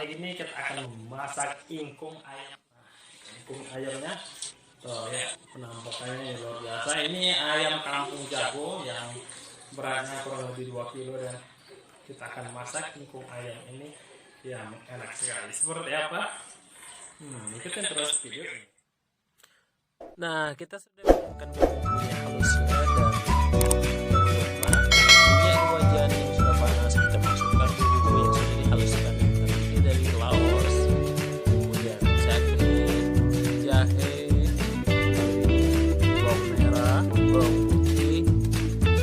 kali ini kita akan memasak ingkung ayam. Ingkung ayamnya tuh ya, penampakannya luar biasa. Ini ayam kampung jago yang beratnya kurang lebih 2 kilo, dan kita akan masak ingkung ayam ini yang enak sekali. Seperti apa? Ikutin terus video ini. Nah, kita sudah menemukan bumbu-bumbunya halus ya, dan minyak di wajan yang sudah panas. Kita masukkan bumbu yang sudah dihaluskan yang terdiri dari laos, kemudian cabe, jahe, bawang merah, bawang putih,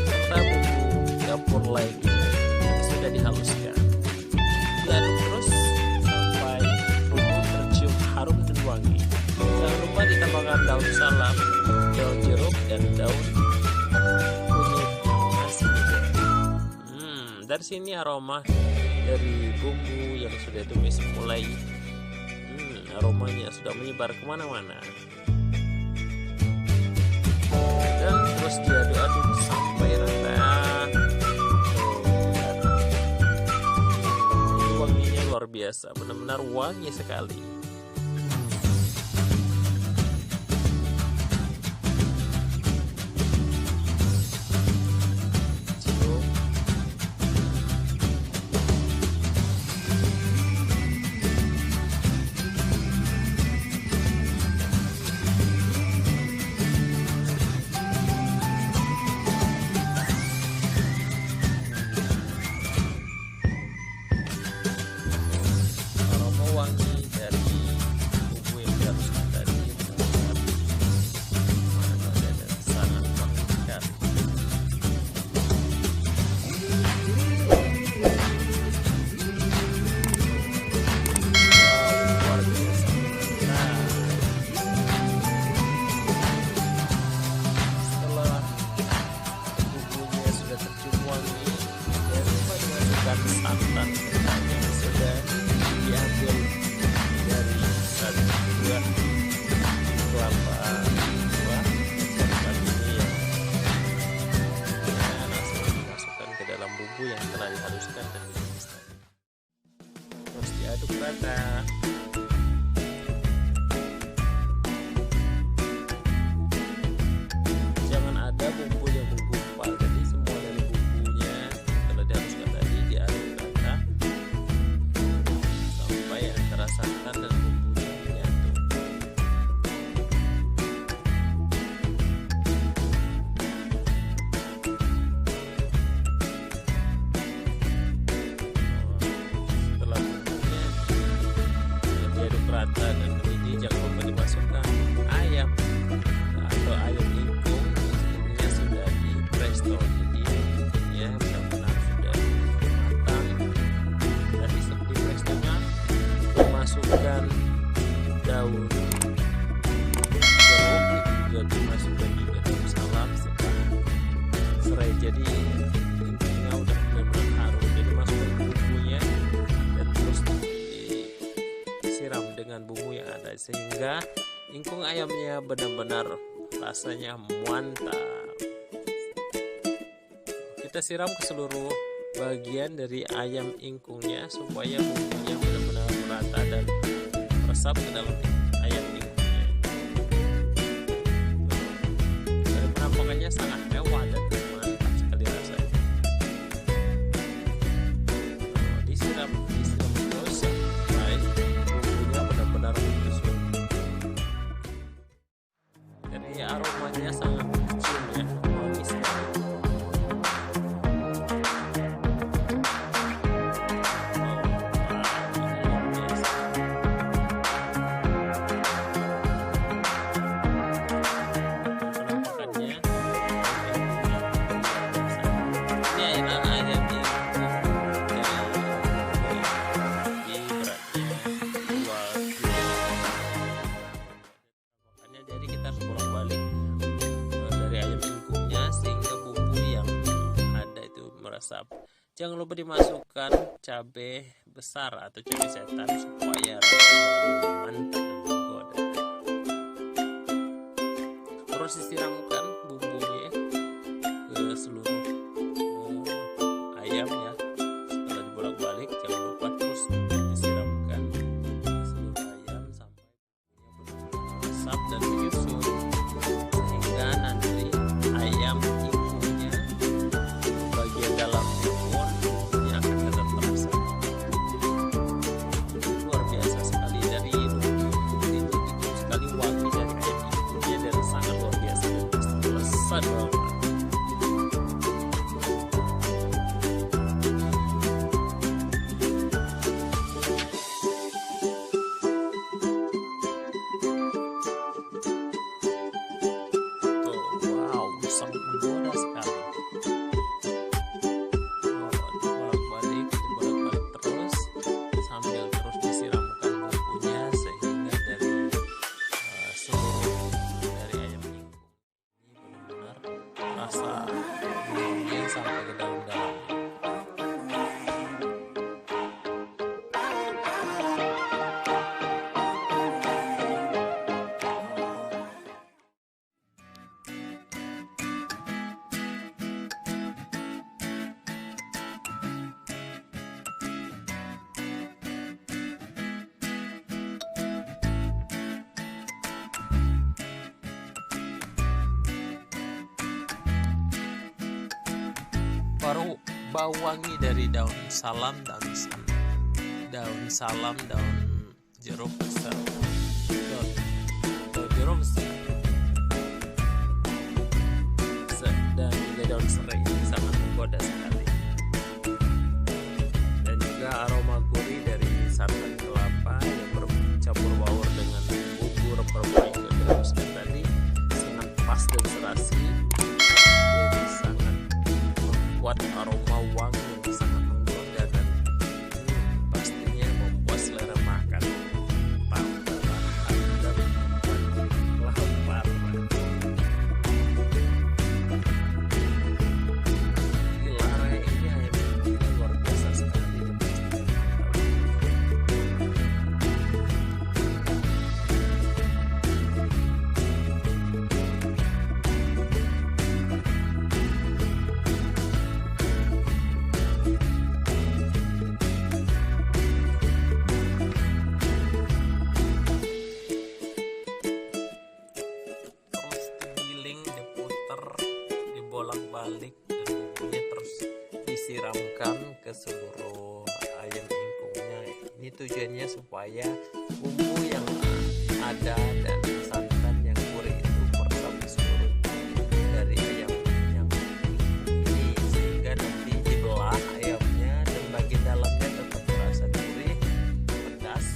serta bumbu dapur lainnya yang sudah dihaluskan. Diaduk terus sampai bumbu tercium harum dan wangi. Jangan lupa ditambahkan daun salam, daun jeruk, dan daun kunyit yang masih muda. Dari sini aroma dari bumbu yang sudah ditumis mulai aromanya sudah menyebar kemana-mana. Dan terus diaduk-aduk sampai rata. Wanginya luar biasa, benar-benar wangi sekali. Wangi dari bumbu yang dihaluskan tadi benar-benar dan sangat wangi sekali. Luar biasa. Setelah bumbunya sudah tercium wangi, jangan lupa dimasukkan santan yang sudah diambil dari 1-2 kelapa buah. Santan ini langsung dimasukkan ke dalam bumbu yang telah dihaluskan dan ditumis tadi. Terus diaduk rata. Jangan ada bumbu yang menggumpal, jadi semua dari bumbunya telah dihaluskan tadi diaduk rata sampai antara santan dan bumbunya menyatu. Setelah bumbunya diaduk rata dan mendidih, jangan lupa dimasukkan ayam atau ayam ingkung. Sebelumnya sudah di presto, jadi ingkungnya benar-benar sudah matang. Tadi seperti prestonya masukkan daun jeruk, juga dimasukkan juga daun salam serta sereh. Jadi ingkungnya udah benar-benar harum. Jadi masukkan bumbunya dan terus disiram dengan bumbu yang ada sehingga ingkung ayamnya benar-benar rasanya mantap. Kita siram ke seluruh bagian dari ayam ingkungnya supaya bumbunya benar-benar merata dan meresap ke dalam ayam ingkungnya. Dari penampakannya sangat mewah dan mantap sekali rasanya. Disiram terus sampai bumbunya benar-benar menyusut. Dari aromanya sangat kecium ya, wangi sekali. Jadi kita harus bolak-balik dari ayam ingkungnya sehingga bumbu yang ada itu meresap. Jangan lupa dimasukkan cabe besar atau cabe setan supaya rasanya lebih mantap dan menggoda. Terus disiramkan bumbunya ke seluruh ayam ya. Setelah dibolak-balik, jangan lupa terus disiramkan baru bawangi dari daun salam, daun salam, daun jeruk besar, daun jeruk besar, dan juga daun sereh. Ini sangat menggoda sekali. Dan juga aroma gurih dari santan kelapa yang bercampur baur dengan bumbu rempah-rempah yang dihaluskan tadi sangat pas dan serasi. Jadi sangat membuat aroma wangi yang sangat menggoda dan pastinya membuat selera makan tambah dan lapar. Gila, ini ayam ini luar biasa sekali. Terus digiling, diputer, dibolak-balik, dan bumbunya terus disiramkan ke seluruh ayam ingkungnya. Ini tujuannya supaya bumbu yang ada dan santan yang gurih itu meresap ke seluruh dari ayam yang ini, sehingga nanti dibelah ayamnya dan bagian dalamnya tetap terasa gurih, pedas,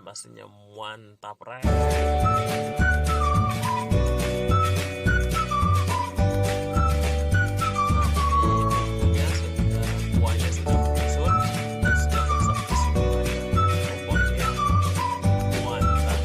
pastinya mantap, Rek. Bumbunya sudah, kuahnya sudah menyusut dan sudah meresap semuanya. Pokoknya mantap.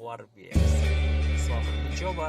Luar biasa. Selamat mencoba.